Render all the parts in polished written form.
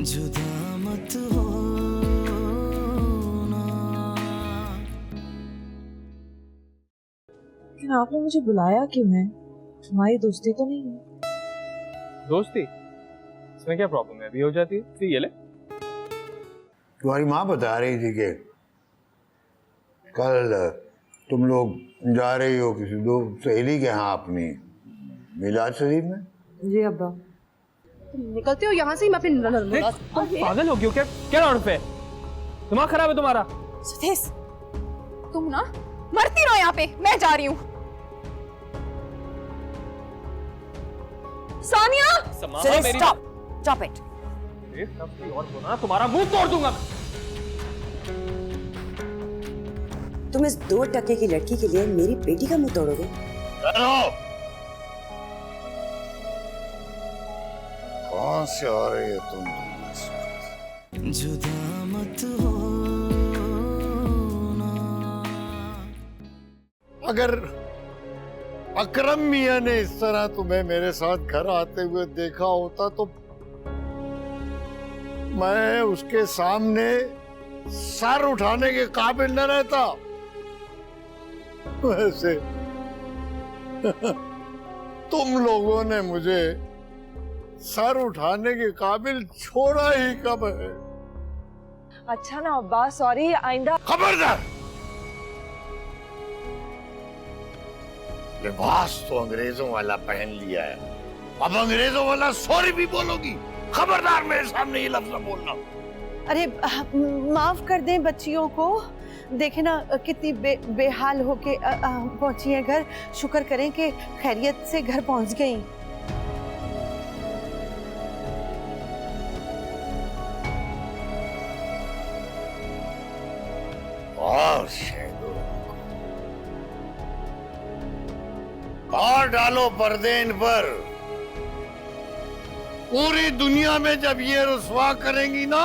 जुदा मत हो ना। लेकिन आपने मुझे बुलाया क्यों है? हमारी दोस्ती तो नहीं है। दोस्ती? इसमें क्या प्रॉब्लम है? अभी हो जाती है। ये ले। तुम्हारी माँ बता रही थी कि कल तुम लोग जा रही हो किसी दो सहेली के यहाँ अपनी मिलाद शरीफ में। जी अब्बा। तुम निकलते हो यहाँ से ही मैं अपने पागल हो गयो क्या? क्या लौट पे? दिमाग खराब है तुम्हारा? सुदेश, तुम ना मरती रहो यहाँ पे, मैं जा रही हूँ। सानिया! Stop it. और बोला तुम्हारा मुंह तोड़ दूंगा। तुम इस 2 टके की लड़की के लिए मेरी बेटी का मुंह तोड़ोगे? कौन से आ रही है तुम? जुदा मत हो ना। अगर अकरम मियां ने इस तरह तुम्हें मेरे साथ घर आते हुए देखा होता तो मैं उसके सामने सर उठाने के काबिल न रहता। वैसे तुम लोगों ने मुझे सर उठाने के काबिल छोड़ा ही कब है? अच्छा ना अब्बा, सॉरी, आइंदा। खबरदार! लिबास तो अंग्रेजों वाला पहन लिया है, अब अंग्रेजों वाला सॉरी भी बोलोगी? खबरदार मेरे सामने ये लफ्ज न बोलना। अरे माफ कर दें बच्चियों को, देखे ना कितनी बेहाल होके पहुंची है घर। शुक्र करें कि खैरियत से घर पहुंच गई। और डालो पर्दे इन पर। पूरी दुनिया में जब ये रुस्वा करेंगी ना,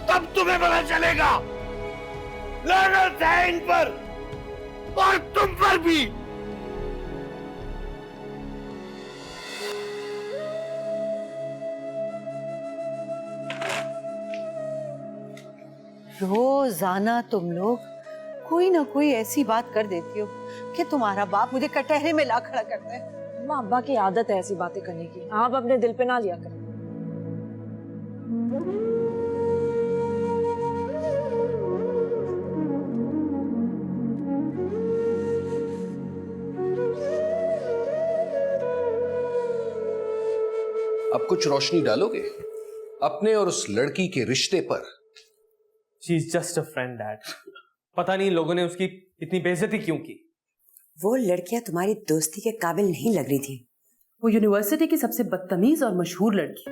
तब तुम्हें पता चलेगा। लानत है इन पर और तुम पर भी। रोजाना तुम लोग कोई ना कोई ऐसी बात कर देती हो कि तुम्हारा बाप मुझे कटहरे में ला खड़ा करता है। अम्मा, अब्बा की आदत है ऐसी बातें करने की, आप अपने दिल पे ना लिया करें। अब कुछ रोशनी डालोगे अपने और उस लड़की के रिश्ते पर? She is just a friend, Dad. पता नहीं लोगों ने उसकी इतनी बेइज्जती क्यों की। वो लड़कियां तुम्हारी दोस्ती के काबिल नहीं लग रही थी। वो यूनिवर्सिटी की सबसे बदतमीज और मशहूर लड़की,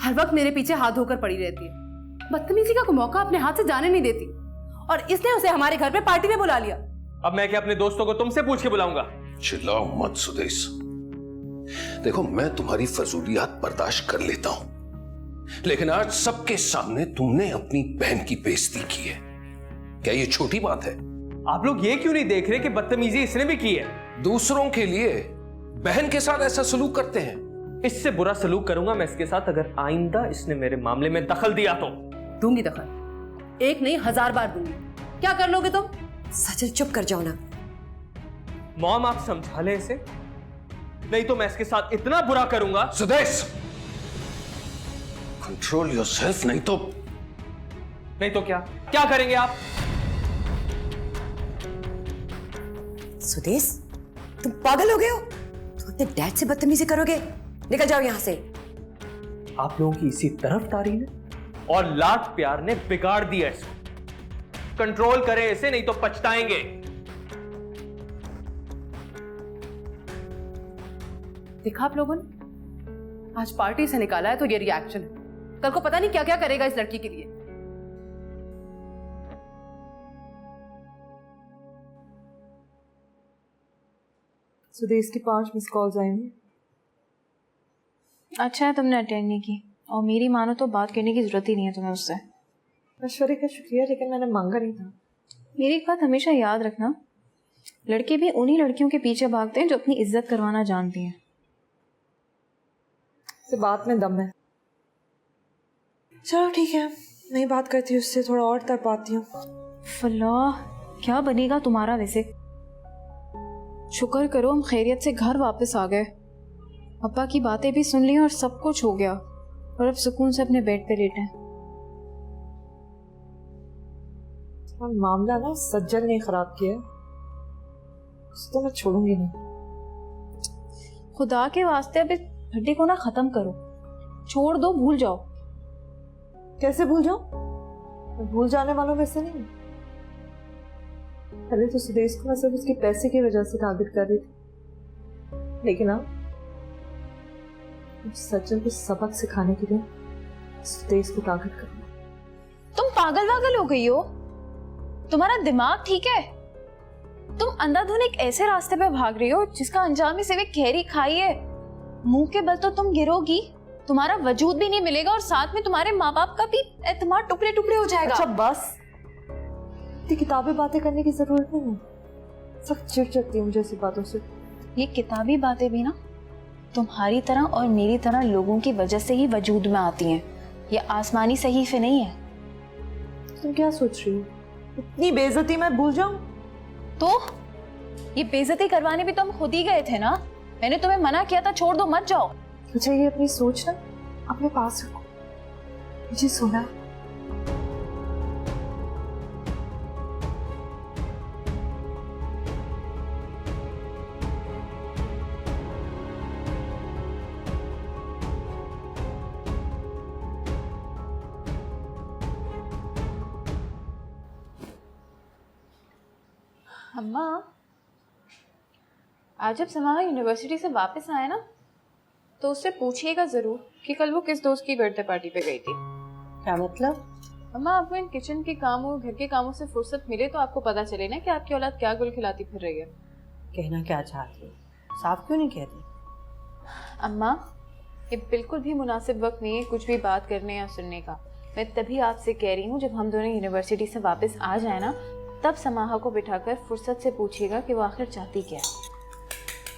हर वक्त मेरे पीछे हाथ धोकर पड़ी रहती है। बदतमीजी का कोई मौका अपने हाथ से जाने नहीं देती, और इसने उसे हमारे घर पे पार्टी में बुला लिया। अब मैं क्या अपने दोस्तों को तुमसे पूछ के बुलाऊंगा? चिल्लाओ मत सुदेश। देखो, मैं तुम्हारी फजूलियात बर्दाश्त कर लेता हूं, लेकिन आज सबके सामने तुमने अपनी बहन की बेइज्जती की है। क्या ये छोटी बात है? आप लोग ये क्यों नहीं देख रहे कि बदतमीजी इसने भी की है? दूसरों के लिए बहन के साथ ऐसा सलूक करते हैं। इससे बुरा सलूक करूंगा मैं इसके साथ अगर आइंदा इसने मेरे मामले में दखल दिया तो। दूंगी दखल, एक नहीं 1000 बार दूंगी। क्या कर लोगे तुम? सचल चुप कर जाओ ना। मॉम, आप समझा ले इसे, नहीं तो मैं इसके साथ इतना बुरा करूंगा। सुदेश, कंट्रोल योरसेल्फ, नहीं तो क्या करेंगे आप? सुदेश, तुम पागल हो गए हो? तुम अपने डैड से बदतमीजी करोगे? निकल जाओ यहां से। आप लोगों की इसी तरफदारी ने और लाड प्यार ने बिगाड़ दिया इसको। कंट्रोल करें इसे, नहीं तो पछताएंगे। देखा आप लोगों ने, आज पार्टी से निकाला है तो ये रिएक्शन है। कल को पता नहीं क्या क्या करेगा इस लड़की के लिए। सुदेश की 5 मिस कॉल्स आई हैं। अच्छा है तुमने अटेंड नहीं की, और मेरी मानो तो बात करने की जरूरत ही नहीं है तुम्हें उससे। मशवरे का शुक्रिया, लेकिन मैंने मांगा नहीं था। मेरी एक बात हमेशा याद रखना, लड़के भी उन्हीं लड़कियों के पीछे भागते हैं जो अपनी इज्जत करवाना जानती हैं। से बात में दम है। चलो ठीक है, मैं बात करती हूँ उससे, थोड़ा और तर पाती हूँ। फल्लाह, क्या बनेगा तुम्हारा वैसे। शुक्र करो हम खैरियत से घर वापस आ गए। अब्बा की बातें भी सुन ली और सब कुछ हो गया, और अब सुकून से अपने बेड पे लेटे हैं। और मामला ना सज्जन ने खराब किया, उसे तो मैं छोड़ूंगी नहीं। खुदा के वास्ते अब इस हड्डी को ना खत्म करो, छोड़ दो, भूल जाओ। कैसे भूल जाऊं? मैं भूल जाने वालों में से नहीं। पहले तो सुदेश को मैं सिर्फ उसके पैसे की वजह से टारगेट कर रही थी, लेकिन अब सज्जन को सबक सिखाने के लिए सुदेश को टारगेट करना। तुम पागल वागल हो गई हो? तुम्हारा दिमाग ठीक है? तुम अंधाधुन एक ऐसे रास्ते पे भाग रही हो जिसका अंजाम ही सिर्फ एक गहरी खाई है। मुंह के बल तो तुम गिरोगी, तुम्हारा वजूद भी नहीं मिलेगा, और साथ में तुम्हारे माँ बाप का भी एतमाद टुकड़े टुकड़े हो जाएगा। अच्छा बस, इतनी किताबी बातें करने की जरूरत नहीं है। सख्त चिढ़ चढ़ती है मुझे ऐसी बातों से। ये किताबी बातें भी ना तुम्हारी तरह और मेरी तरह लोगों की वजह से ही वजूद में आती हैं। ये आसमानी सहीफे नहीं है। तुम क्या सोच रही हो? इतनी बेइज्जती मैं भूल जाऊं? तो ये बेइज्जती करवाने भी तो हम खुद ही गए थे ना। मैंने तुम्हें मना किया था, छोड़ दो, मत जाओ। अच्छा, ये अपनी सोच ना अपने पास रखो, मुझे सुना। अम्मा, आज जब समाहा यूनिवर्सिटी से वापस आए ना, तो उससे पूछिएगा जरूर कि कल वो किस दोस्त की बर्थडे पार्टी पे गई थी। क्या मतलब? अम्मा, आपको इन किचन के कामों, घर के कामों से फुर्सत मिले तो आपको पता चले ना कि आपकी औलाद क्या गुल खिलाती फिर रही है। कहना क्या चाहती हो? साफ क्यों नहीं कहती? अम्मा, ये बिल्कुल भी मुनासिब वक्त नहीं है कुछ भी बात करने या सुनने का। मैं तभी आपसे कह रही हूँ, जब हम दोनों यूनिवर्सिटी से वापस आ जाए ना, तब समाहा को बिठाकर फुर्सत से पूछिएगा कि वो आखिर चाहती क्या है।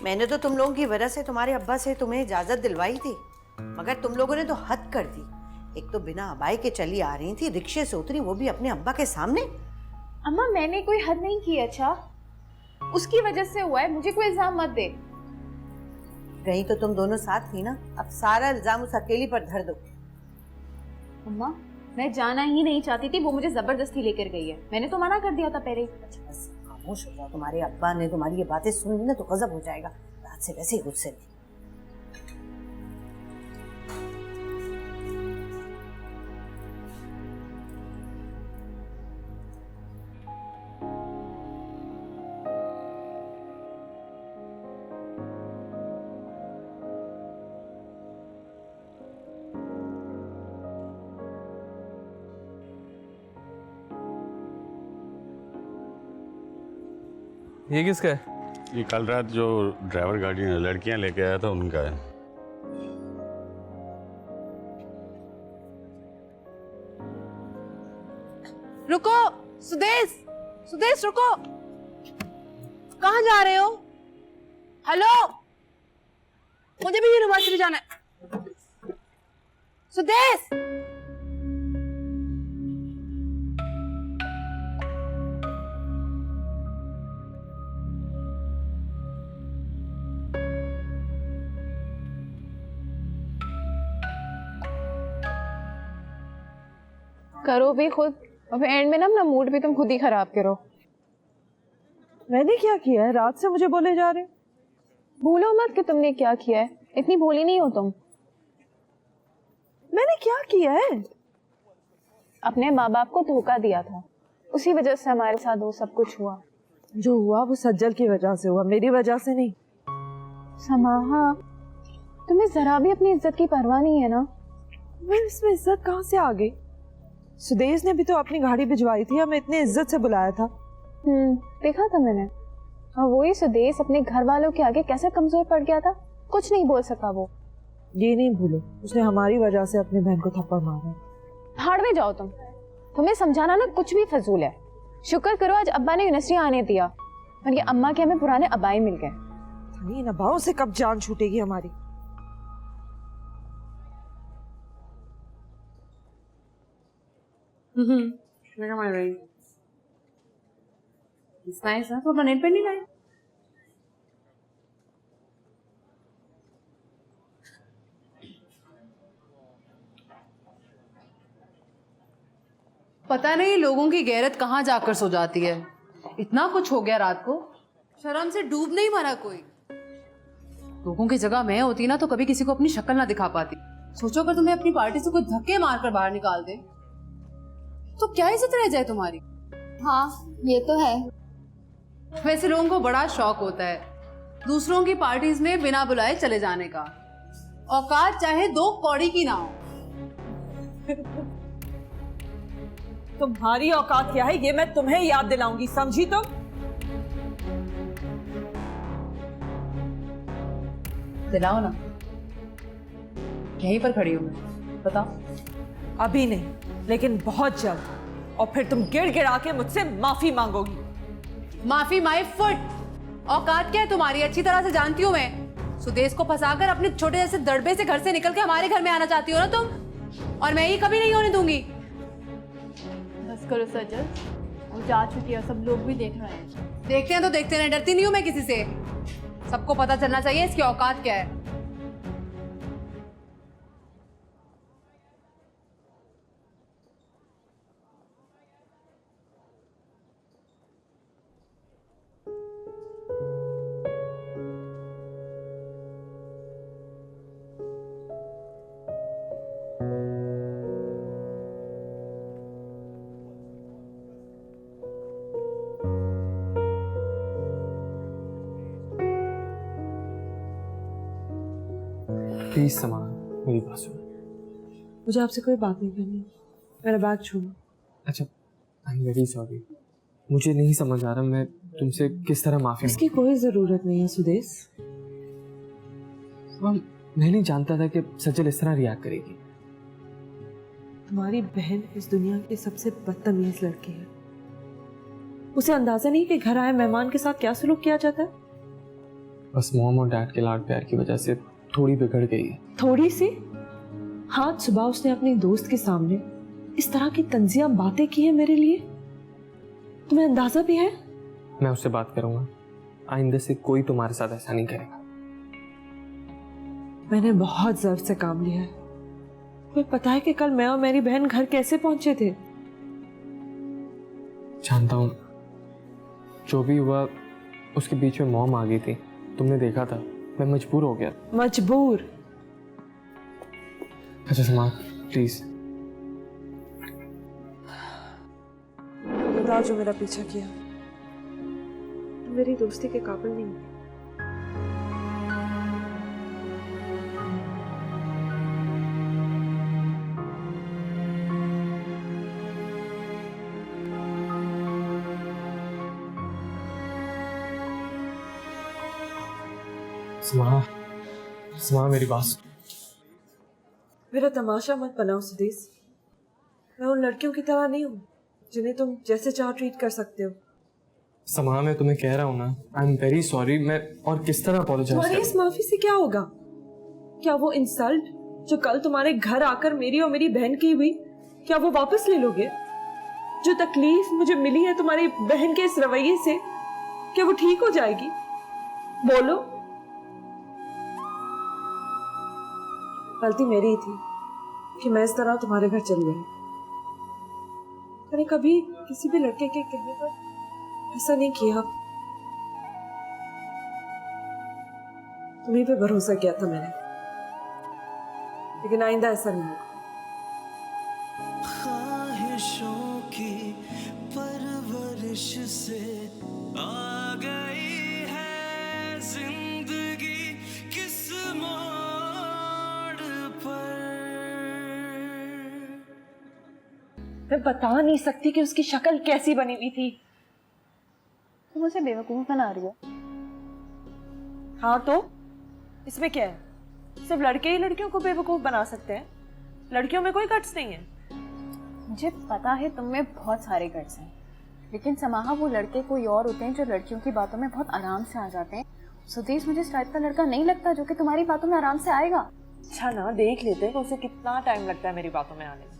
मैंने तो तुम लोगों की वजह से तुम्हारे अब्बा से तुम्हें इजाजत दिलवाई थी, मगर तुम लोगों ने तो हद कर दी। एक तो बिना अबाई के चली आ रही थी, रिक्शे से उतरी, वो भी अपने अब्बा के सामने। अम्मा, मैंने कोई हद नहीं की। अच्छा, उसकी वजह से हुआ है, मुझे कोई इल्जाम मत दे। रही तो तुम दोनों साथ थी ना, अब सारा इल्जाम उस अकेली पर धर दो। अम्मा, मैं जाना ही नहीं चाहती थी, वो मुझे जबरदस्ती लेकर गई है। मैंने तो मना कर दिया था पहले। अच्छा बस खामोश हो जाओ, तुम्हारे अब्बा ने तुम्हारी ये बातें सुन ली ना तो गजब हो जाएगा। रात से वैसे ही गुस्से में। ये किसका है? ये कल रात जो ड्राइवर गाड़ी में लड़कियां लेके आया था उनका है। रुको सुदेश, सुदेश रुको, कहाँ जा रहे हो? हेलो, मुझे भी यूनिवर्सिटी जाना है। सुदेश, करो भी खुद, और एंड में ना अपना मूड भी तुम खुद ही खराब करो। मैंने क्या किया है? रात से मुझे बोले जा रहे हो। भूलो मत कि तुमने क्या किया है, इतनी भोली नहीं हो तुम। मैंने क्या किया है? अपने माँ बाप को धोखा दिया था, उसी वजह से हमारे साथ वो सब कुछ हुआ। जो हुआ वो सज्जल की वजह से हुआ, मेरी वजह से नहीं। समाहा, तुम्हें जरा भी अपनी इज्जत की परवाह नहीं है ना? मैं इसमें इज्जत कहाँ से आ गई? सुदेश ने भी तो अपनी गाड़ी भिजवाई थी, हमें इतने इज्जत से बुलाया था। देखा था मैंने। और वही सुदेश अपने घर वालों के आगे कैसे कमजोर पड़ गया था, कुछ नहीं बोल सका वो। ये नहीं भूलो, उसने हमारी वजह से अपनी बहन को थप्पड़ मारा। भाड़ में जाओ तुम, तुम्हें समझाना ना कुछ भी फजूल है। शुक्र करो आज अब्बा ने यूनिवर्सिटी आने दिया, वरना अम्मा के हमें पुराने अब्बाई मिल गए। इन अब्बाओं से कब जान छूटेगी हमारी। Look at my ring. It's nice, huh? तो अपना नेल पेंट नहीं लाए? पता नहीं लोगों की गैरत कहाँ जाकर सो जाती है। इतना कुछ हो गया रात को, शर्म से डूब नहीं मरा कोई। लोगों की जगह मैं होती ना तो कभी किसी को अपनी शक्ल ना दिखा पाती। सोचो अगर तुम्हें अपनी पार्टी से कोई धक्के मारकर बाहर निकाल दे तो क्या इज्जत रह जाए तुम्हारी। हाँ ये तो है। वैसे लोगों को बड़ा शौक होता है दूसरों की पार्टीज में बिना बुलाए चले जाने का, औकात चाहे 2 कौड़ी की ना हो। तुम्हारी औकात क्या है ये मैं तुम्हें याद दिलाऊंगी, समझी तुम? दिलाओ ना, यहीं पर खड़ी हूं मैं, बताओ। अभी नहीं लेकिन बहुत जल्द, और फिर तुम गिड़गिड़ा के मुझसे माफी मांगोगी। माफी माई फुट। औकात क्या है तुम्हारी अच्छी तरह से जानती हूँ मैं। सुदेश को फंसाकर अपने छोटे जैसे दड़बे से घर से निकल के हमारे घर में आना चाहती हो ना तुम, और मैं ये कभी नहीं होने दूंगी। बस करो सजल, वो जा चुकी है, सब लोग भी देख रहे हैं। देखते हैं तो देखते हैं, डरती नहीं हूँ मैं किसी से। सबको पता चलना चाहिए इसकी औकात क्या है। प्लीज समा, मेरी बात सुनो। मुझे आपसे कोई बात नहीं करनी, मेरा बैग छोड़ो। अच्छा, आई एम वेरी सॉरी, मुझे नहीं समझ आ रहा मैं तुमसे किस तरह माफी इसकी कोई जरूरत नहीं है सुदेश। मैं नहीं जानता था कि सजल इस तरह रिएक्ट करेगी। तुम्हारी बहन इस दुनिया की सबसे बदतमीज लड़की है। उसे अंदाजा नहीं कि घर आए मेहमान के साथ क्या सलूक किया जाता है। बस मॉम और डैड के लाड प्यार की वजह से थोड़ी बिगड़ गई है। थोड़ी सी? हाँ, सुबह उसने अपनी दोस्त के सामने इस तरह की तंजिया बातें की है मेरे लिए, तुम्हें अंदाजा भी है? मैं उससे बात करूंगा, आइंदा से कोई तुम्हारे साथ ऐसा नहीं करेगा। मैंने बहुत ज़र्फ से काम लिया है। तुम्हें पता है कि कल मैं और मेरी बहन घर कैसे पहुंचे थे? जानता हूँ, जो भी हुआ उसके बीच में मॉम आ गई थी, तुमने देखा था, मैं मजबूर हो गया। मजबूर? अच्छा समा, प्लीज बताओ जो मेरा पीछा किया। तुम मेरी दोस्ती के काबिल नहीं हो। समा मेरी बात। मेरा तमाशा मत बनाओ सुदेश। मैं उन लड़कियों की तरह नहीं हूँ जिन्हें तुम जैसे चाहो ट्रीट कर सकते हो। समा, मैं तुम्हें कह रहा हूँ ना, आई एम वेरी सॉरी। मैं और किस तरह अपोलोजाइज तुम्हारी इस माफी से क्या होगा? क्या वो इंसल्ट जो कल तुम्हारे घर आकर मेरी और मेरी बहन की हुई, क्या वो वापस ले लोगे? जो तकलीफ मुझे मिली है तुम्हारी बहन के इस रवैये से, क्या वो ठीक हो जाएगी? बोलो। गलती मेरी थी कि मैं इस तरह तुम्हारे घर चली गई। मैंने कभी किसी भी लड़के के कहने पर ऐसा नहीं किया। तुम्हीं पे भरोसा किया था मैंने, लेकिन आइंदा ऐसा नहीं होगा। ख्वाहिशों की परवरिश से आ गई है जिंदगी किस मोड़ पर। मैं बता नहीं सकती कि उसकी शक्ल कैसी बनी हुई थी। तुम मुझे बेवकूफ बना रही हो। हाँ तो इसमें क्या है? सिर्फ लड़के ही लड़कियों को बेवकूफ बना सकते हैं, लड़कियों में कोई गट्स नहीं है। मुझे पता है तुम में बहुत सारे गट्स हैं, लेकिन समाहा वो लड़के कोई और होते हैं जो लड़कियों की बातों में बहुत आराम से आ जाते हैं। सुदेश मुझे इस टाइप का लड़का नहीं लगता जो कि तुम्हारी बातों में आराम से आएगा। अच्छा ना, देख लेते हैं कि उसे कितना टाइम लगता है मेरी बातों में आने में।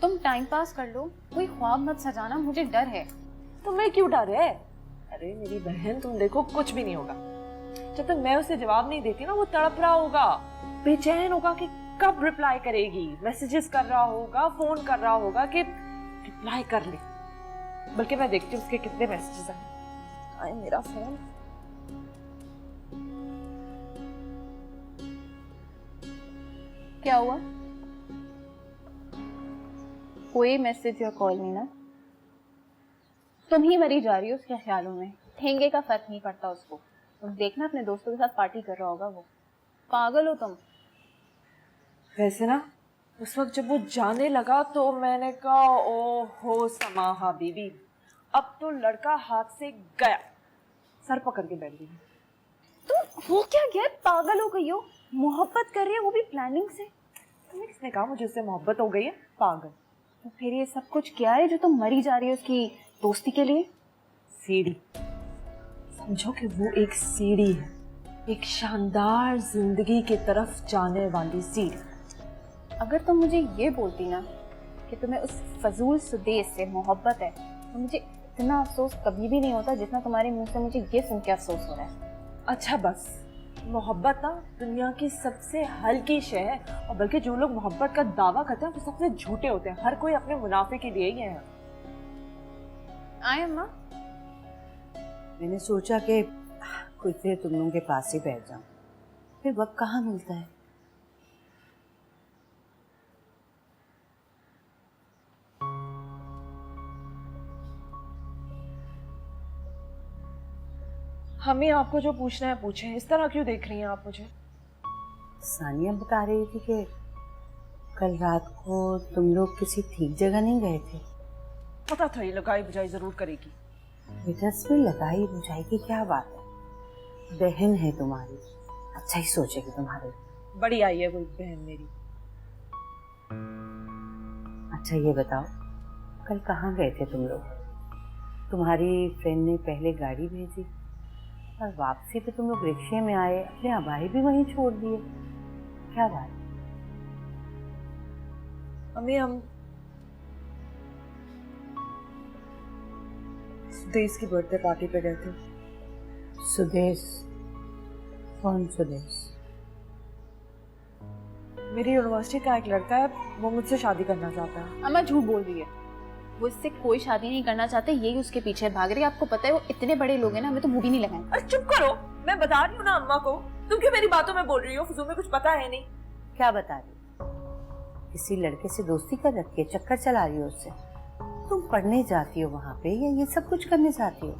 तुम टाइम पास कर लो, कोई ख्वाब मत सजाना, मुझे डर है। तुम्हें क्यों डर है? अरे मेरी बहन, तुम देखो कुछ भी नहीं होगा। जब तक मैं उसे जवाब नहीं देती ना, वो तड़प रहा होगा, बेचैन होगा कि कब रिप्लाई करेगी, मैसेजेस कर रहा होगा, फोन कर रहा होगा कि रिप्लाई कर ले। बल्कि मैं देखती हूँ उसके कितने मैसेजेस आए। मेरा फोन। क्या हुआ? कोई मैसेज या कॉल नहीं ना? तुम ही मरी जा रही हो उसके ख्यालों में। ठेंगे का फर्क नहीं पड़ता उसको। तुम देखना अपने दोस्तों के साथ पार्टी कर रहा होगा वो। पागल हो तुम। वैसे ना उस वक्त जब वो जाने लगा तो मैंने कहा ओ हो समाहा बीबी, अब तो लड़का हाथ से गया। सर पकड़ के बैठ गई। तुम हो क्या गया? पागल हो गई हो? मोहब्बत कर रही है, वो भी प्लानिंग से। तुम्हें किसने कहा मुझे उससे मोहब्बत हो गई है? पागल। तो फिर ये सब कुछ क्या है जो तुम मरी जा रही हो उसकी दोस्ती के लिए? सीढ़ी। समझो कि वो एक सीढ़ी है, एक शानदार जिंदगी की तरफ जाने वाली सीढ़ी। अगर तुम मुझे ये बोलती ना कि तुम्हें उस फजूल सुदेश से मोहब्बत है, तो मुझे इतना अफसोस कभी भी नहीं होता जितना तुम्हारे मुंह से मुझे ये सुन के अफसोस हो रहा है। अच्छा बस, मोहब्बत ना दुनिया की सबसे हल्की शय है, और बल्कि जो लोग मोहब्बत का दावा करते हैं वो सबसे झूठे होते हैं। हर कोई अपने मुनाफे के लिए ही है। आए अम्मा। मैंने सोचा कि कुछ देर तुम लोगों के पास ही बैठ जाऊं, फिर वक्त कहाँ मिलता है। हमें आपको जो पूछना है पूछें। इस तरह क्यों देख रही हैं आप मुझे? सानिया बता रही थी कि कल रात को तुम लोग किसी ठीक जगह नहीं गए थे। पता था ये लगाई बुझाई जरूर करेगी। बेटा इसमें लगाई बुझाई की क्या बात है? बहन है तुम्हारी, अच्छा ही सोचेगी तुम्हारे। बड़ी आई है कोई बहन मेरी। अच्छा ये बताओ, कल कहाँ गए थे तुम लोग? तुम्हारी फ्रेंड ने पहले गाड़ी भेजी और वापसी पे तुम लोग रिक्शे में आए, अपने अबाई भी वहीं छोड़ दिए, क्या बात? मम्मी हम सुदेश की बर्थडे पार्टी पे गए थे। सुदेश? कौन सुदेश? मेरी यूनिवर्सिटी का एक लड़का है, वो मुझसे शादी करना चाहता है। अम्मा झूठ बोल रही है, वो इससे कोई शादी नहीं करना चाहते, यही उसके पीछे भाग रही है। आपको पता है वो इतने बड़े लोग हैं ना, हमें तो मुंह भी नहीं लगाएंगे। अरे चुप करो, मैं बता रही हूँ ना अम्मा को। तुम क्यों मेरी बातों में बोल रही हो? फजूल में कुछ पता है नहीं। क्या बता रही? किसी लड़के से दोस्ती कर रखी है, चक्कर चला रही हो उससे? तुम पढ़ने जाती हो वहाँ पे या ये सब कुछ करने जाती हो?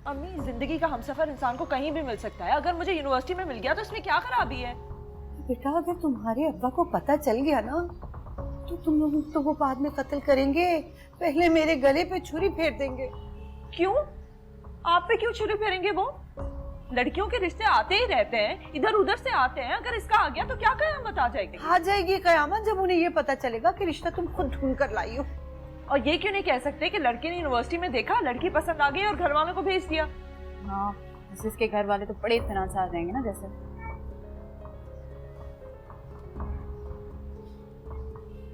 अम्मी, जिंदगी का हमसफर इंसान को कहीं भी मिल सकता है। अगर मुझे यूनिवर्सिटी में मिल गया तो इसमें क्या खराबी है? बेटा अगर तुम्हारे अब्बा को पता चल गया ना तो तुम लोग तो वो बाद में कत्ल करेंगे, पहले मेरे गले पे छुरी फेर देंगे। क्यों? आप पे क्यों छुरी फेरेंगे? वो लड़कियों के रिश्ते आते ही रहते हैं, इधर उधर से आते हैं। अगर इसका आ गया तो क्या कयामत आ जाएगी? आ जाएगी कयामत जब उन्हें ये पता चलेगा कि रिश्ता तुम खुद ढूंढ कर लाई हो। और ये क्यों नहीं कह सकते कि लड़के ने यूनिवर्सिटी में देखा, लड़की पसंद आ गई और घर वालों को भेज दिया? हाँ, इसके घर वाले तो बड़े इत्मीनान से आ जाएंगे ना। जैसे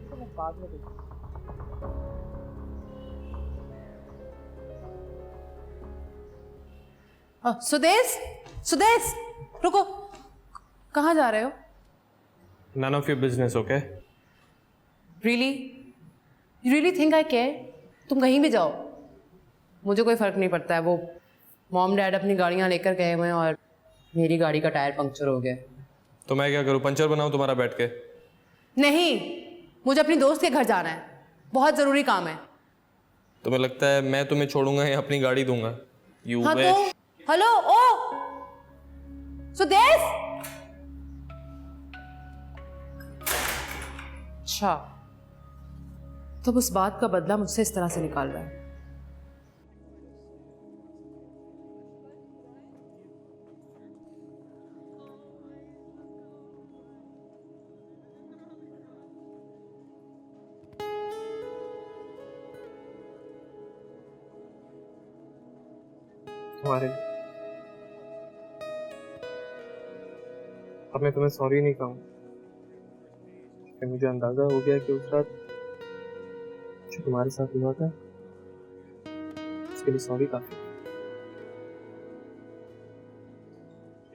तो मैं बाद में देखूं। सुदेश, सुदेश रुको, कहाँ जा रहे हो? None of your business, okay? Really? You really think I care? तुम कहीं भी जाओ, मुझे कोई फर्क नहीं पड़ता है। वो मॉम डैड अपनी गाड़ियाँ लेकर गए हुए हैं और मेरी गाड़ी का टायर पंक्चर हो गया। तो मैं क्या करूँ, पंचर बनाऊँ तुम्हारा बैठ के? नहीं, मुझे अपनी दोस्त के घर जाना है, बहुत ज़रूरी काम है। तुम्हें लगता है मैं तुम्हें छोड़ूंगा या अपनी गाड़ी दूंगा? You हाँ wish. तो हेलो, ओ सुदेश। अच्छा, तो उस बात का बदला मुझसे इस तरह से निकाल रहा है। तुम्हारे अब मैं तुम्हें सॉरी नहीं कहूँ, मुझे अंदाजा हो गया कि उस रात जो तुम्हारे साथ हुआ था उसके लिए सॉरी काफी,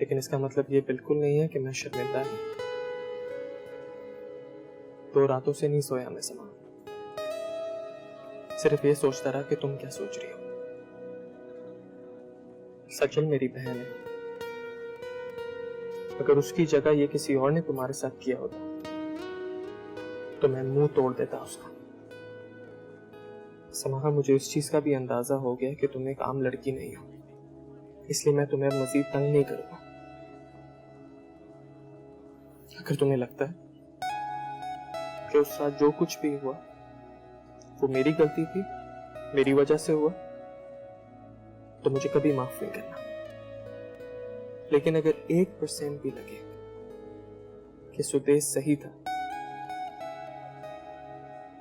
लेकिन इसका मतलब ये बिल्कुल नहीं है कि मैं शर्मिंदा नहीं। 2 रातों से नहीं सोया मैं समा, सिर्फ ये सोचता रहा कि तुम क्या सोच रही हो। सचल मेरी बहन है, अगर उसकी जगह ये किसी और ने तुम्हारे साथ किया होता तो मैं मुंह तोड़ देता उसका। समाहा, मुझे उस चीज का भी अंदाजा हो गया कि तुम एक आम लड़की नहीं हो, इसलिए मैं तुम्हें मजीद तंग नहीं करूंगा। अगर तुम्हें लगता है कि उस साथ जो कुछ भी हुआ वो मेरी गलती थी, मेरी वजह से हुआ, तो मुझे कभी माफ नहीं करना। लेकिन अगर 1% भी लगे कि सुदेश सही था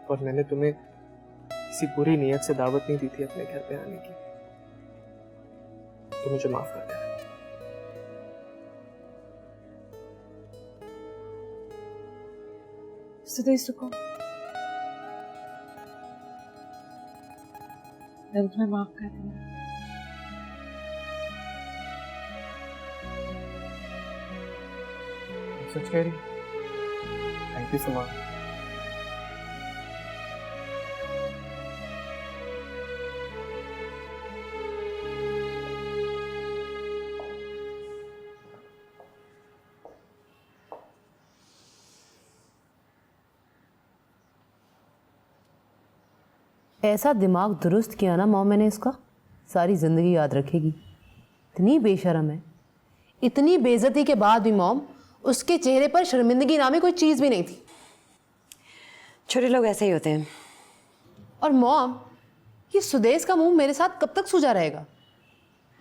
और मैंने तुम्हें किसी बुरी नियत से दावत नहीं दी थी अपने घर पे आने की, तो मुझे माफ कर देना। सुदेश रुको, मैं तुम्हें माफ कर दूंगा। सच कह रही? Thank you so much. ऐसा दिमाग दुरुस्त किया ना मॉम मैंने इसका, सारी ज़िंदगी याद रखेगी। इतनी बेशर्म है, इतनी बेइज्जती के बाद भी मॉम उसके चेहरे पर शर्मिंदगी नामी कोई चीज़ भी नहीं थी। छोटे लोग ऐसे ही होते हैं। और मॉम, ये सुदेश का मुंह मेरे साथ कब तक सूजा रहेगा?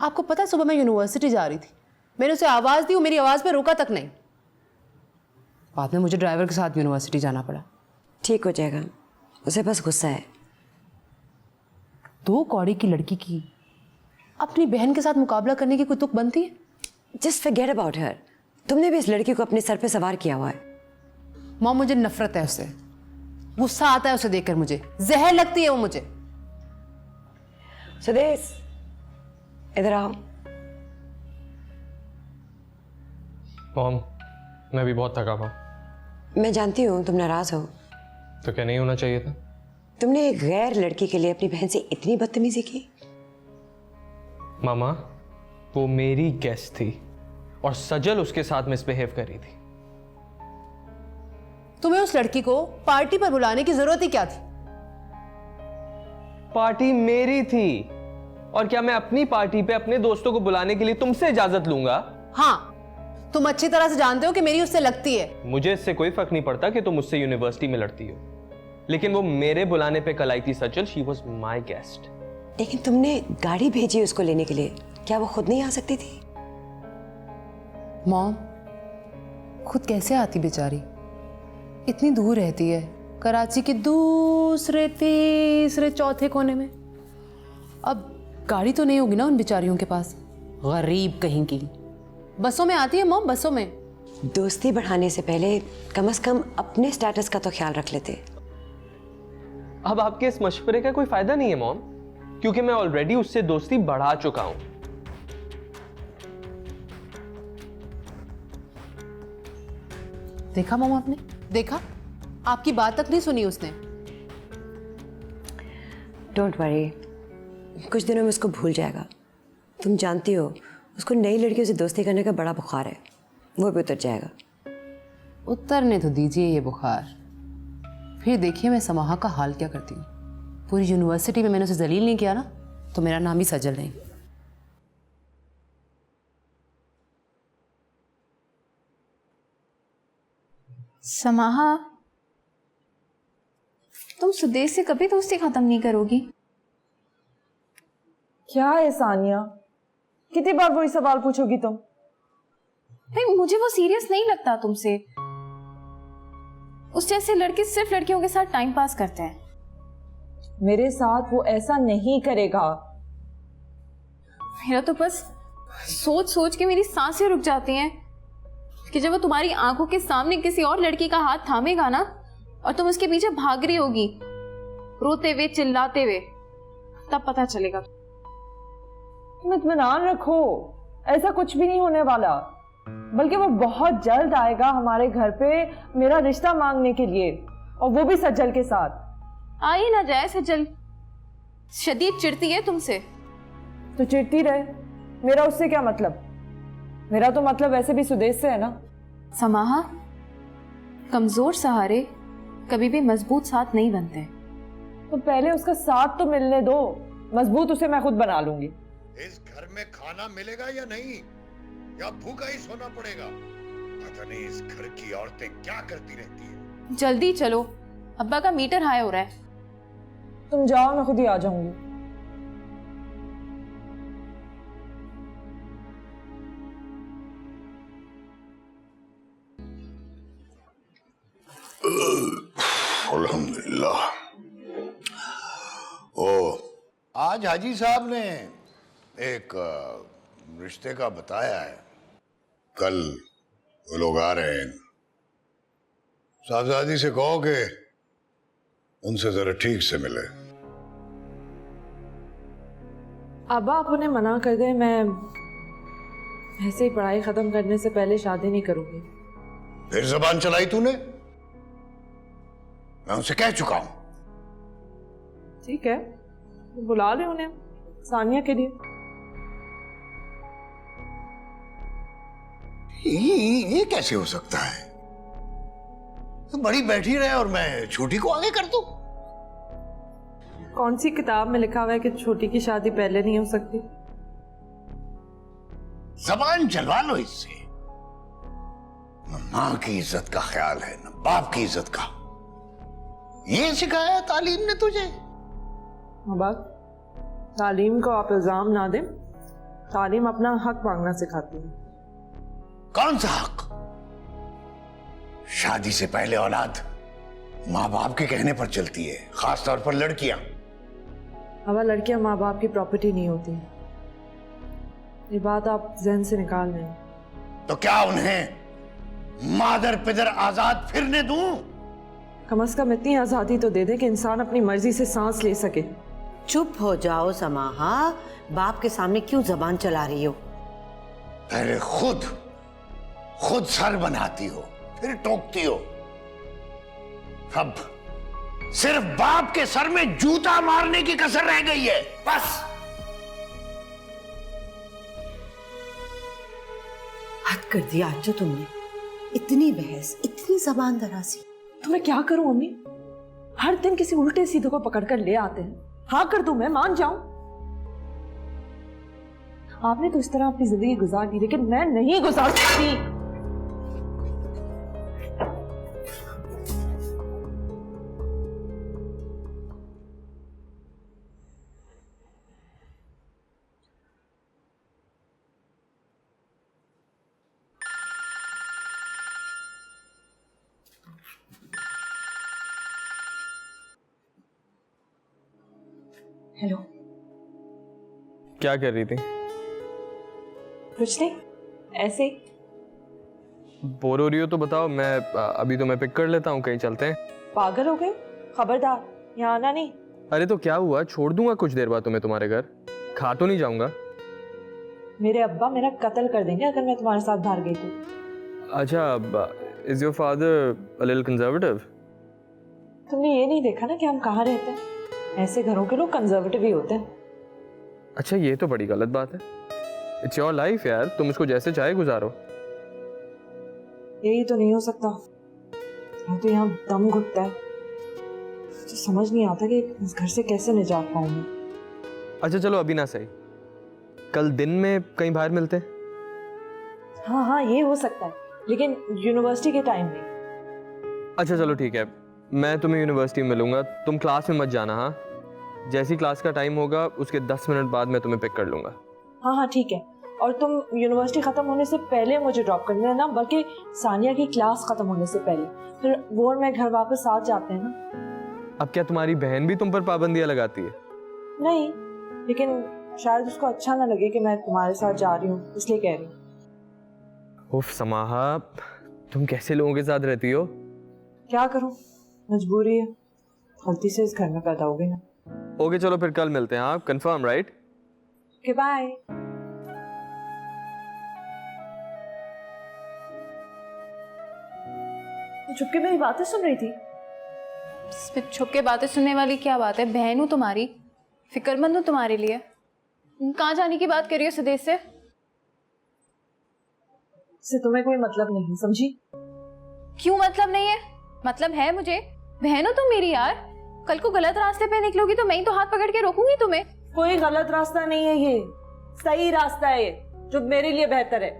आपको पता है सुबह मैं यूनिवर्सिटी जा रही थी, मैंने उसे आवाज़ दी, वो मेरी आवाज़ पे रोका तक नहीं। बाद में मुझे ड्राइवर के साथ यूनिवर्सिटी जाना पड़ा। ठीक हो जाएगा, उसे बस गुस्सा है। 2 कौड़ी की लड़की की अपनी बहन के साथ मुकाबला करने की कोई तुक बनती है? Just forget about her. तुमने भी इस लड़की को अपने सर पे सवार किया हुआ है। मॉम, मुझे नफरत है उससे, गुस्सा आता है उसे देखकर, मुझे जहर लगती है वो मुझे। सुदेश, इधर आओ। मॉम, मैं भी बहुत थका हुआ। मैं जानती हूँ तुम नाराज हो। तो क्या नहीं होना चाहिए था? तुमने एक गैर लड़की के लिए अपनी बहन से इतनी बदतमीजी की? मामा, वो मेरी गेस्ट थी और सजल उसके साथ मिसबिहेव कर रही थी। तुम्हें उस लड़की को पार्टी पर बुलाने की जरूरत ही क्या थी? पार्टी मेरी थी, और क्या मैं अपनी पार्टी पे अपने दोस्तों को बुलाने के लिए तुमसे इजाजत लूंगा? हाँ, तुम अच्छी तरह से जानते हो कि मेरी उससे लगती है। मुझे इससे कोई फर्क नहीं पड़ता कि तुम मुझसे यूनिवर्सिटी में लड़ती हो, लेकिन वो मेरे बुलाने पे कल आई थी Sajal. She was my guest. लेकिन तुमने गाड़ी भेजी उसको लेने के लिए, क्या वो खुद नहीं आ सकती थी? मॉम, खुद कैसे आती बेचारी? इतनी दूर रहती है, कराची के दूसरे तीसरे चौथे कोने में। अब गाड़ी तो नहीं होगी ना उन बेचारियों के पास, गरीब कहीं की। बसों में आती है मॉम, बसों में। दोस्ती बढ़ाने से पहले कम से कम अपने स्टेटस का तो ख्याल रख लेते। अब आपके इस मशवरे का कोई फायदा नहीं है मॉम, क्योंकि मैं ऑलरेडी उससे दोस्ती बढ़ा चुका हूं। देखा मॉम, आपने देखा? आपकी बात तक नहीं सुनी उसने। डोंट वरी, कुछ दिनों में उसको भूल जाएगा। तुम जानती हो उसको नई लड़कियों से दोस्ती करने का बड़ा बुखार है, वो भी उतर जाएगा। उतरने तो दीजिए ये बुखार, फिर देखिए मैं समाहा का हाल क्या करती हूँ। पूरी यूनिवर्सिटी में मैंने उसे जलील नहीं किया ना, तो मेरा नाम ही सजल नहीं। समाहा, तुम सुदेश से कभी दोस्ती खत्म नहीं करोगी? क्या है सानिया, कितनी बार वही सवाल पूछोगी तुम? भाई, मुझे वो सीरियस नहीं लगता तुमसे। उस जैसे लड़के सिर्फ लड़कियों के साथ टाइम पास करते हैं। मेरे साथ वो ऐसा नहीं करेगा। मेरा तो बस सोच सोच के मेरी सांसें रुक जाती हैं कि जब वो तुम्हारी आंखों के सामने किसी और लड़की का हाथ थामेगा ना, और तुम उसके पीछे भाग रही होगी, रोते हुए चिल्लाते हुए, तब पता चलेगा। तुम इत्मीनान रखो, ऐसा कुछ भी नहीं होने वाला, बल्कि वो बहुत जल्द आएगा हमारे घर पे मेरा रिश्ता मांगने के लिए, और वो भी सज्जल के साथ। आ ही ना जाए सज्जल, शदीद चिढ़ती है तुमसे। तो चिढ़ती रहे, मेरा उससे क्या मतलब? मेरा तो मतलब वैसे भी सुदेश से है ना। समाहा, कमजोर सहारे कभी भी मजबूत साथ नहीं बनते। तो पहले उसका साथ तो मिलने दो, मजबूत उसे मैं खुद बना लूंगी। इस घर में खाना मिलेगा या नहीं, या भूखा ही सोना पड़ेगा? पता नहीं इस घर की औरतें क्या करती रहती हैं। जल्दी चलो, अब्बा का मीटर हाई हो रहा है। तुम जाओ, मैं खुद ही आ जाऊंगी। अल्हम्दुलिल्लाह। ओ, आज हाजी साहब ने एक रिश्ते का बताया है, कल वो लोग आ रहे हैं। साहबजादी से कहो कि उनसे जरा ठीक से मिले। अब्बा आप उन्हें मना कर दे, मैं ऐसे ही पढ़ाई खत्म करने से पहले शादी नहीं करूंगी। फिर जबान चलाई तूने? मैं उनसे कह चुका हूं। ठीक है, बुला ले उन्हें सानिया के लिए। ये कैसे हो सकता है? तो बड़ी बैठी रहे और मैं छोटी को आगे कर दूं? कौन सी किताब में लिखा हुआ है कि छोटी की शादी पहले नहीं हो सकती? जबान चलवा लो इससे। न मां की इज्जत का ख्याल है, न बाप की इज्जत का। ये सिखाया तालीम ने तुझे? बात तालीम को आप इल्जाम ना दें, तालीम अपना हक मांगना सिखाती है। कौन सा हक? शादी से पहले औलाद माँ बाप के कहने पर चलती है, खास तौर पर लड़कियां। अब लड़कियां माँ बाप की प्रॉपर्टी नहीं होती, ये बात आप जहन से निकाल लें। तो क्या उन्हें मादर पिदर आजाद फिरने दूं? कम से कम इतनी आजादी तो दे दे कि इंसान अपनी मर्जी से सांस ले सके। चुप हो जाओ समाहा, बाप के सामने क्यों जबान चला रही हो? पहले खुद सर बनाती हो, फिर टोकती हो। अब सिर्फ बाप के सर में जूता मारने की कसर रह गई है, बस। हद कर दिया आज जो तुमने, इतनी बहस, इतनी जबान दराजी। तो मैं क्या करूं अम्मी? हर दिन किसी उल्टे सीधे को पकड़कर ले आते हैं। हाँ कर दूं, मैं मान जाऊं। आपने तो इस तरह अपनी जिंदगी गुजार दी, लेकिन मैं नहीं गुजार सकती। हेलो, क्या कर रही थी? कुछ नहीं, ऐसे ही। बोर हो रही हो तो बताओ, मैं अभी तो मैं पिक कर लेता हूँ, कहीं चलते हैं। पागल हो गए? खबरदार, यहाँ आना नहीं। अरे तो क्या हुआ, छोड़ दूंगा कुछ देर बाद तुम्हें तुम्हारे घर, खा तो नहीं जाऊंगा। मेरे अब्बा मेरा कत्ल कर देंगे अगर मैं तुम्हारे साथ बाहर गई तो। अच्छा, is your father a little conservative? तुमने ये नहीं देखा ना कि हम कहाँ रहते हैं? ऐसे घरों के लोग कंजर्वेटिव ही होते हैं। अच्छा, ये तो बड़ी गलत बात है। इट्स योर लाइफ यार, तुम इसको जैसे चाहे गुजारो। यही तो नहीं हो सकता, तो यहाँ दम घुटता है। तो समझ नहीं आता कि इस घर से कैसे निजात पाऊं मैं। अच्छा चलो, अभी ना सही, कल दिन में कहीं बाहर मिलते हैं। हाँ हाँ, ये हो सकता है, लेकिन यूनिवर्सिटी के टाइम में। अच्छा चलो ठीक है, मैं तुम्हें यूनिवर्सिटी में मिलूंगा, तुम क्लास में मत जाना। हाँ, जैसी क्लास का टाइम होगा उसके 10 मिनट बाद मैं तुम्हें पिक कर लूंगा। हाँ हाँ ठीक है, और तुम यूनिवर्सिटी खत्म होने से पहले मुझे ड्रॉप कर देना, बल्कि सानिया की क्लास खत्म होने से पहले, फिर वो और मैं घर वापस साथ जाते हैं ना। अब क्या तुम्हारी बहन भी तुम पर पाबंदियां लगाती है? नहीं, लेकिन शायद उसको अच्छा ना लगे कि मैं तुम्हारे साथ जा रही हूँ, इसलिए कह रही हूँ। उफ समाहा, तुम कैसे लोगों के साथ रहती हो? क्या करूँ, मजबूरी है। गलती से इस घर में पैदा हो गई ना। ओके चलो फिर कल मिलते हैं। हाँ कंफर्म राइट? Okay bye. चुप के मेरी बातें सुन रही थी। इसमें छुप के बातें सुनने वाली क्या बात है? बहन हूँ तुम्हारी, फिक्रमंद हूँ तुम्हारे लिए। कहाँ जाने की बात कर रही हो सुदेश से? तुम्हें कोई मतलब नहीं, समझी? क्यों मतलब नहीं है? मतलब है मुझे। बहन हो तुम मेरी यार। कल को गलत रास्ते पे निकलोगी तो मैं ही तो हाथ पकड़ के रोकूंगी तुम्हें। कोई गलत रास्ता नहीं है, ये सही रास्ता है, ये जो मेरे लिए बेहतर है।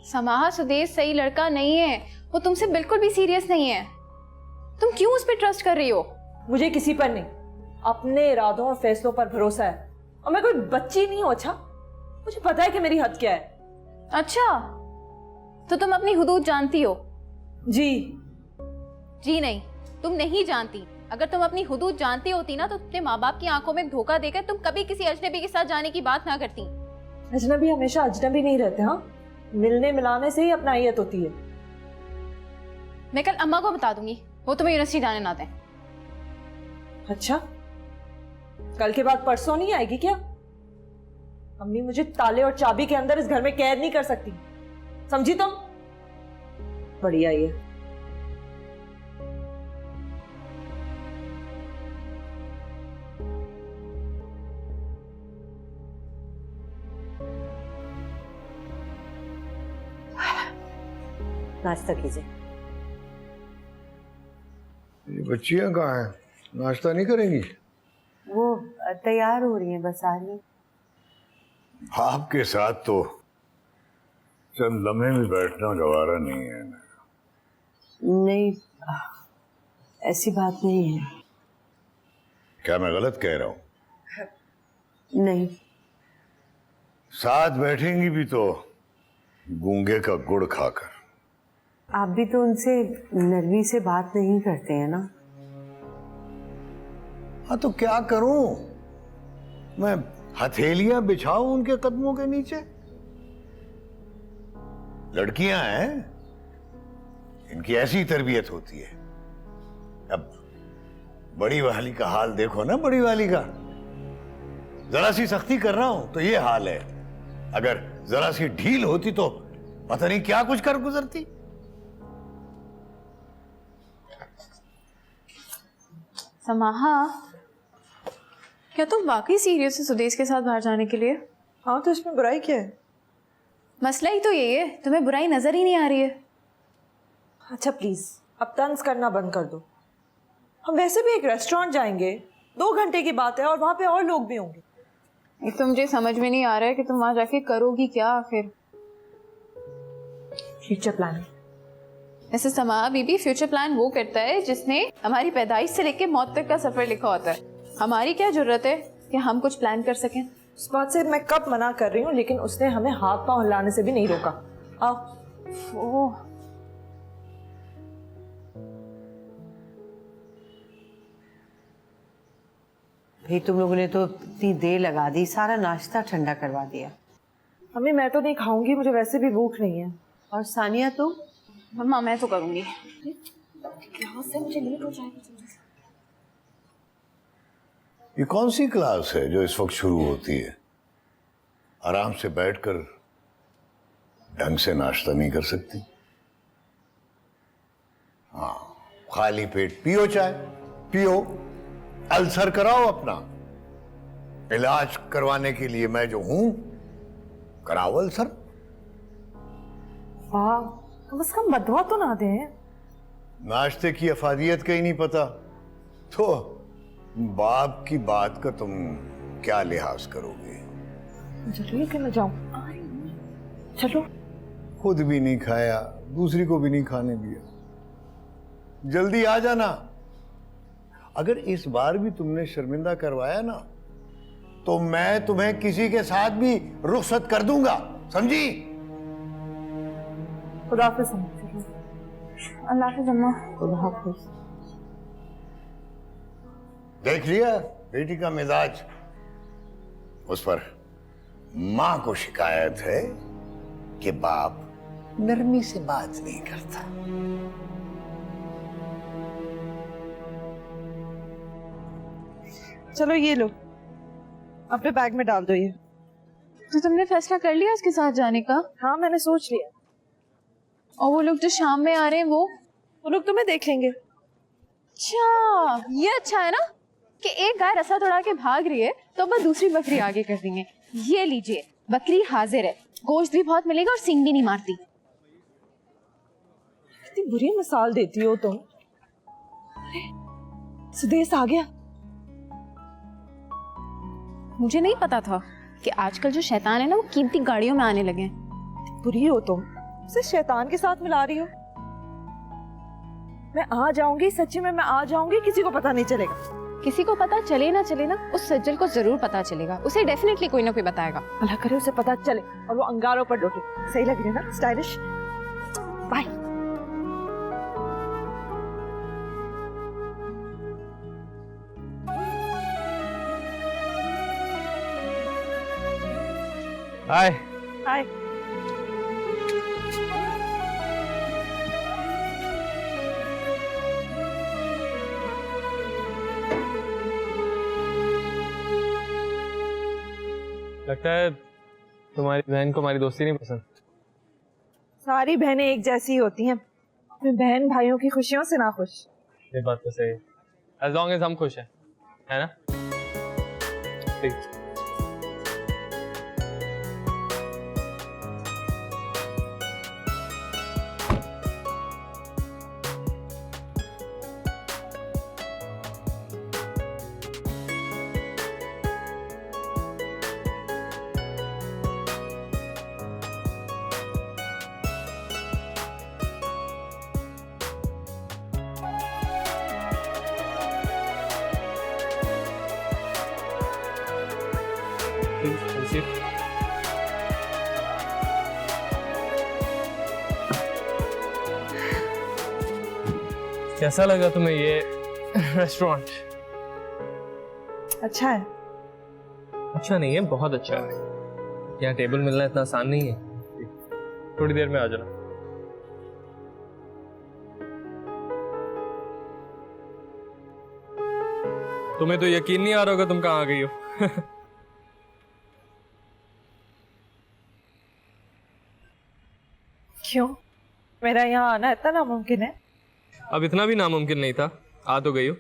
समाहा, सुदेश सही लड़का नहीं है। वो तुमसे बिल्कुल भी सीरियस नहीं है। तुम क्यों उस पर ट्रस्ट कर रही हो? मुझे किसी पर नहीं, अपने इरादों और फैसलों पर भरोसा है। और मैं कोई बच्ची नहीं हूं। अच्छा, मुझे पता है कि मेरी हद क्या है। अच्छा, तो तुम अपनी हुदूद जानती हो? जी नहीं, तुम नहीं जानती। अगर तुम अपनी हुदूद जानती होती ना तो अपने माँ बाप की आंखों में धोखा देकर तुम कभी किसी अजनबी के साथ जाने की बात ना करती। अजनबी हमेशा अजनबी नहीं रहते। हाँ, मिलने मिलाने से ही अपनाइयत होती है। मैं कल अम्मा को बता दूंगी, वो तुम्हें यूनिवर्सिटी जाने ना दें। अच्छा, कल के बाद परसों नहीं आएगी क्या? अम्मी मुझे ताले और चाबी के अंदर इस घर में कैद नहीं कर सकती, समझी तुम? बढ़िया ये। नाश्ता कीजिए। ये बच्चियां कहाँ हैं? नाश्ता नहीं करेंगी? वो तैयार हो रही हैं, बस आ रही हैं। आपके साथ तो चंद लम्हे भी बैठना गवारा नहीं है। नहीं, ऐसी बात नहीं है। क्या मैं गलत कह रहा हूँ? नहीं। साथ बैठेंगी भी तो गूंगे का गुड़ खाकर। आप भी तो उनसे नरमी से बात नहीं करते हैं ना? हाँ तो क्या करूं मैं? हथेलियां बिछाऊं उनके कदमों के नीचे? लड़कियां हैं, इनकी ऐसी तरबियत होती है। अब बड़ी वाली का हाल देखो ना, बड़ी वाली का। जरा सी सख्ती कर रहा हूं तो ये हाल है। अगर जरा सी ढील होती तो पता नहीं क्या कुछ कर गुजरती। समाहा, क्या तुम वाकई सीरियस हो सुदेश के साथ बाहर जाने के लिए? हाँ, तो इसमें बुराई क्या है? मसला ही तो यही है, तुम्हें बुराई नजर ही नहीं आ रही है। अच्छा प्लीज, अब तंज करना बंद कर दो। हम वैसे भी एक रेस्टोरेंट जाएंगे, 2 घंटे की बात है, और वहां पे और लोग भी होंगे। एक तो मुझे समझ में नहीं आ रहा है कि तुम वहां जाके करोगी क्या आखिर। Future plan. ऐसे समाहा बीबी, फ्यूचर प्लान वो करता है जिसने हमारी पैदाइश से लेके मौत तक का सफर लिखा होता है। हमारी क्या जरूरत है कि हम कुछ प्लान कर सकें? उस बात से मैं कब मना कर रही हूँ, लेकिन उसने हमें हाथ पांव हिलाने से भी नहीं रोका। आओ। ओह, भाई तुम लोगों ने तो इतनी देर लगा दी, सारा नाश्ता ठंडा करवा दिया। मम्मी मैं तो नहीं खाऊंगी, मुझे वैसे भी भूख नहीं है। और सानिया तुम? मम्मा मैं तो करूंगी। यहाँ से मुझे लेट हो जाएगा। ये कौन सी क्लास है जो इस वक्त शुरू होती है? आराम से बैठकर ढंग से नाश्ता नहीं कर सकती? हाँ, खाली पेट पियो चाय, पियो, अल्सर कराओ अपना। इलाज करवाने के लिए मैं जो हूं, कराओ अल्सर। वाह, कम से कम बदवा तो ना दें। नाश्ते की अफादियत का ही नहीं पता तो बाप की बात का तुम क्या लिहाज करोगे? चलो कि मैं जाऊं। चलो। खुद भी नहीं खाया, दूसरी को भी नहीं खाने दिया। जल्दी आ जाना। अगर इस बार भी तुमने शर्मिंदा करवाया ना तो मैं तुम्हें किसी के साथ भी रुखसत कर दूंगा, समझी? खुदा हाफिज़। अल्लाह हाफिज़ अम्मा। खुदा हाफिज़। देख लिया बेटी का मिजाज? उस पर मां को शिकायत है कि बाप नरमी से बात नहीं करता। चलो ये लो, अपने बैग में डाल दो ये। तो तुमने फैसला कर लिया इसके साथ जाने का? हाँ मैंने सोच लिया। और वो लोग जो शाम में आ रहे हैं वो लोग तुम्हें देख लेंगे। अच्छा, ये अच्छा है ना कि एक गाय रस्सा तोड़ा के भाग रही है तो अब दूसरी बकरी आगे कर देंगे। ये लीजिए, बकरी हाजिर है, गोश्त भी बहुत मिलेगा और सींग भी नहीं मारती। कितनी बुरी मिसाल देती हो तुम। अरे सुदेश आ गया। मुझे नहीं पता था कि आजकल जो शैतान है ना वो कीमती गाड़ियों में आने लगे हैं। बुरी हो तुम, उसे शैतान के साथ मिला रही हो। मैं आ जाऊंगी, सच्ची में मैं आ जाऊंगी, किसी को पता नहीं चलेगा। किसी को पता चले ना उस सज्जल को जरूर पता चलेगा, उसे डेफिनेटली कोई ना कोई बताएगा। अल्लाह करे उसे पता चले और वो अंगारों पर लौटे। सही लग रही है ना, स्टाइलिश। बाय। हाय। हाय। लगता है तुम्हारी बहन को हमारी दोस्ती नहीं पसंद। सारी बहनें एक जैसी ही होती हैं, अपने बहन भाइयों की खुशियों से ना खुश। ये बात तो सही है, as long as हम खुश हैं, है ना? ठीक। कैसा लगा तुम्हें ये रेस्टोरेंट? अच्छा है। अच्छा नहीं है, बहुत अच्छा है। यहाँ टेबल मिलना इतना आसान नहीं है। थोड़ी देर में आ जाना। तुम्हें तो यकीन नहीं आ रहा होगा तुम कहाँ आ गई हो। क्यों? मेरा यहाँ आना इतना नामुमकिन है? अब इतना भी नामुमकिन नहीं था, आ तो गई हो।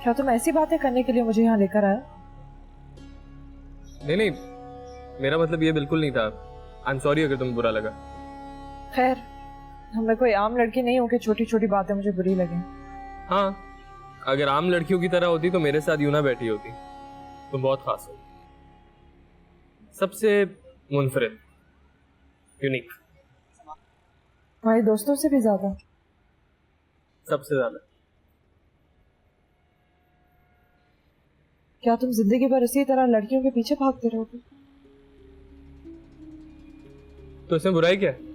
क्या तुम ऐसी बातें करने के लिए मुझे यहाँ लेकर आए? नहीं, मेरा मतलब ये बिल्कुल नहीं था। आई एम सॉरी अगर तुम्हें बुरा लगा। खैर, मैं कोई आम लड़की नहीं हूँ कि छोटी छोटी बातें मुझे बुरी लगे। हाँ, अगर आम लड़कियों की तरह होती तो मेरे साथ यूं ना बैठी होती। तुम बहुत खास हो, सबसे मुनफरिद, यूनिक, तुम्हारे दोस्तों से भी ज्यादा। सबसे ज्यादा। क्या तुम जिंदगी भर इसी तरह लड़कियों के पीछे भागते रहोगे? तो इसमें बुराई क्या है?